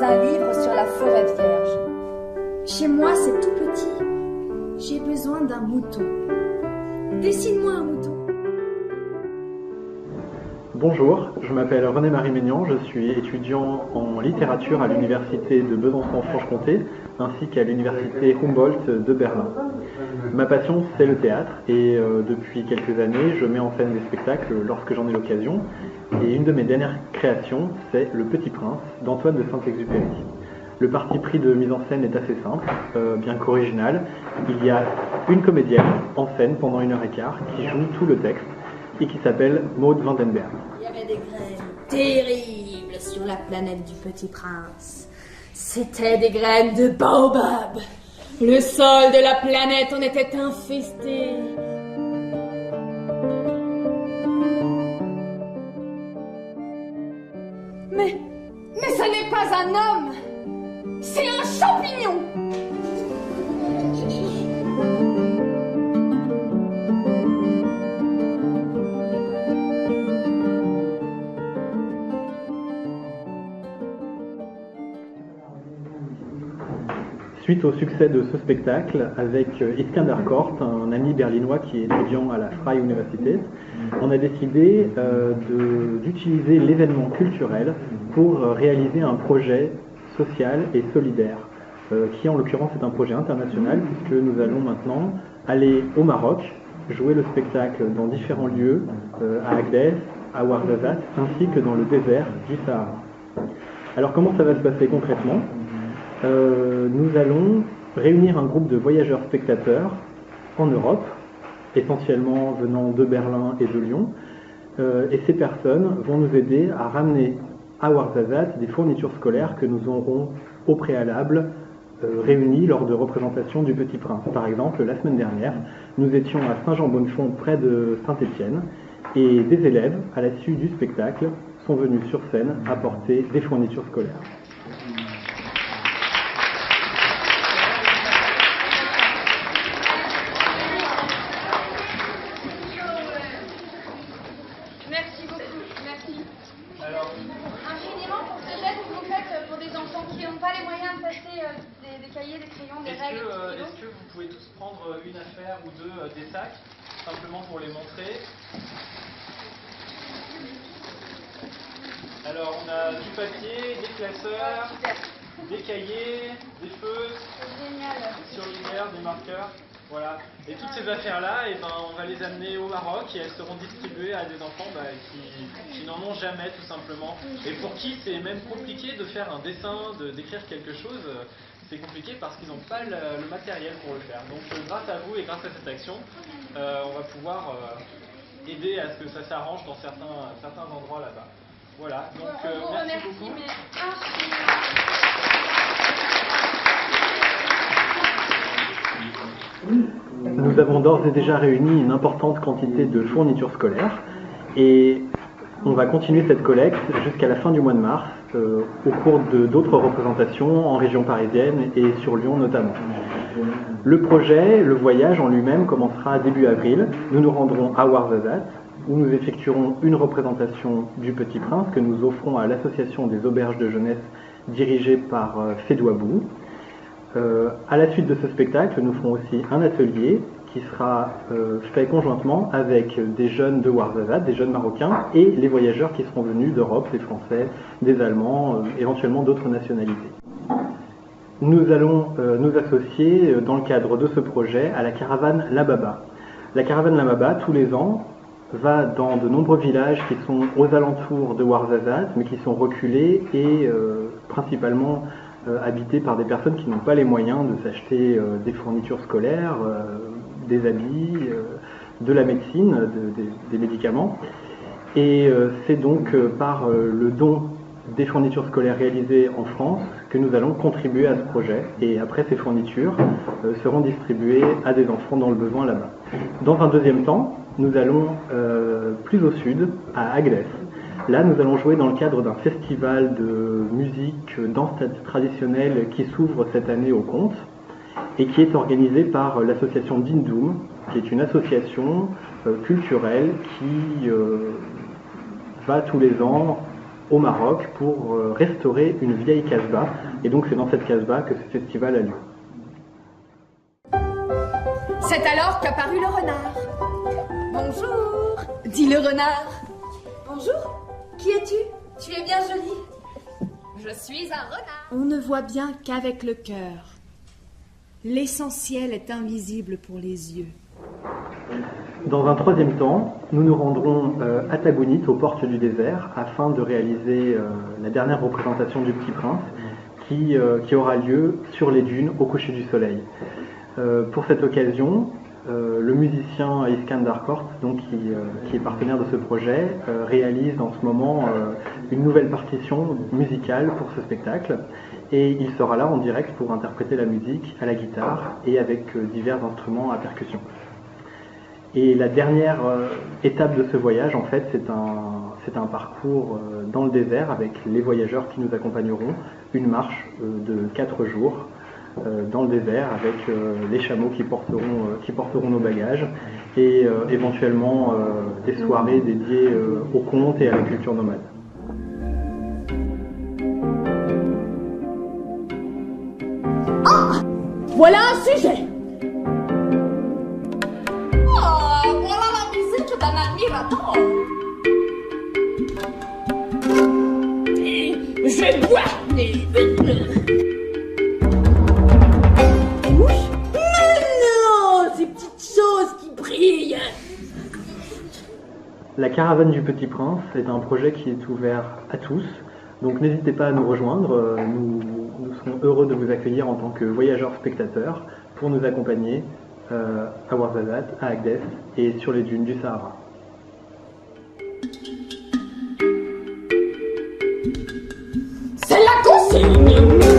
un livre sur la forêt vierge. Chez moi, c'est tout petit. J'ai besoin d'un mouton. Dessine-moi un mouton. Bonjour, je m'appelle René-Marie Maignan, je suis étudiant en littérature à l'université de Besançon-Franche-Comté ainsi qu'à l'université Humboldt de Berlin. Ma passion, c'est le théâtre et depuis quelques années, je mets en scène des spectacles lorsque j'en ai l'occasion. Et une de mes dernières créations, c'est Le Petit Prince d'Antoine de Saint-Exupéry. Le parti pris de mise en scène est assez simple, bien qu'original. Il y a une comédienne en scène pendant 1h15 qui joue tout le texte et qui s'appelle Maud Vandenberg. Il y avait des graines terribles sur la planète du Petit Prince. C'était des graines de baobab. Le sol de la planète en était infesté. Mais ce n'est pas un homme, c'est un champignon. Suite au succès de ce spectacle, avec Iskander Kort, un ami berlinois qui est étudiant à la Freie Universität, on a décidé d'utiliser l'événement culturel pour réaliser un projet social et solidaire, qui en l'occurrence est un projet international, puisque nous allons maintenant aller au Maroc, jouer le spectacle dans différents lieux, à Agdès, à Ouarzazate, ainsi que dans le désert du Sahara. Alors comment ça va se passer concrètement ? Nous allons réunir un groupe de voyageurs spectateurs en Europe, essentiellement venant de Berlin et de Lyon, et ces personnes vont nous aider à ramener à Ouarzazate des fournitures scolaires que nous aurons au préalable réunies lors de représentations du Petit Prince. Par exemple, la semaine dernière, nous étions à Saint-Jean-Bonnefond, près de Saint-Étienne, et des élèves, à la suite du spectacle, sont venus sur scène apporter des fournitures scolaires. Merci beaucoup, merci. Infiniment pour ce geste que vous faites pour des enfants qui n'ont pas les moyens de passer des cahiers, des crayons, des règles. Est-ce que vous pouvez tous prendre une affaire ou deux des sacs, simplement pour les montrer? Alors on a du papier, des classeurs, des cahiers, des feutres, des surligneurs, des marqueurs. Voilà. Et toutes ces affaires-là, on va les amener au Maroc et elles seront distribuées à des enfants qui n'en ont jamais, tout simplement. Et pour qui c'est même compliqué de faire un dessin, d'écrire quelque chose, c'est compliqué parce qu'ils n'ont pas le matériel pour le faire. Donc grâce à vous et grâce à cette action, on va pouvoir aider à ce que ça s'arrange dans certains endroits là-bas. Voilà, donc merci beaucoup. Nous avons d'ores et déjà réuni une importante quantité de fournitures scolaires et on va continuer cette collecte jusqu'à la fin du mois de mars au cours d'autres représentations en région parisienne et sur Lyon notamment. Le projet, le voyage en lui-même commencera début avril. Nous nous rendrons à Ouarzazate où nous effectuerons une représentation du Petit Prince que nous offrons à l'association des auberges de jeunesse dirigée par Fédouabou. À la suite de ce spectacle, nous ferons aussi un atelier qui sera fait conjointement avec des jeunes de Ouarzazate, des jeunes marocains et les voyageurs qui seront venus d'Europe, des Français, des Allemands, éventuellement d'autres nationalités. Nous allons nous associer dans le cadre de ce projet à la caravane La Baba. La caravane La Baba, tous les ans, va dans de nombreux villages qui sont aux alentours de Ouarzazate, mais qui sont reculés et principalement habités par des personnes qui n'ont pas les moyens de s'acheter des fournitures scolaires, des habits, de la médecine, des médicaments. Et c'est donc par le don des fournitures scolaires réalisées en France que nous allons contribuer à ce projet. Et après, ces fournitures seront distribuées à des enfants dans le besoin là-bas. Dans un deuxième temps, nous allons plus au sud, à Agdès. Là, nous allons jouer dans le cadre d'un festival de musique, danse traditionnelle qui s'ouvre cette année au Comte et qui est organisé par l'association Dindoum, qui est une association culturelle qui va tous les ans au Maroc pour restaurer une vieille casbah. Et donc c'est dans cette casbah que ce festival a lieu. C'est alors qu'apparut le renard. Bonjour, dit le renard. Bonjour, qui es-tu? Tu es bien jolie. Je suis un renard. On ne voit bien qu'avec le cœur. L'essentiel est invisible pour les yeux. Dans un troisième temps, nous nous rendrons à Tagounit, aux portes du désert, afin de réaliser la dernière représentation du Petit Prince, qui aura lieu sur les dunes au coucher du soleil. Pour cette occasion, le musicien Iskandar Kort, donc, qui est partenaire de ce projet, réalise en ce moment une nouvelle partition musicale pour ce spectacle. Et il sera là en direct pour interpréter la musique à la guitare et avec divers instruments à percussion. Et la dernière étape de ce voyage, en fait, c'est un parcours dans le désert avec les voyageurs qui nous accompagneront, une marche de 4 jours dans le désert avec les chameaux qui porteront nos bagages et éventuellement des soirées dédiées aux contes et à la culture nomade. Voilà un sujet. Oh, voilà la visite d'un admirateur. Je bois des... Non, ces petites choses qui brillent. La caravane du Petit Prince est un projet qui est ouvert à tous, donc n'hésitez pas à nous rejoindre, nous serons heureux de vous accueillir en tant que voyageurs spectateurs pour nous accompagner à Ouarzazate, à Agdes et sur les dunes du Sahara. C'est la consigne.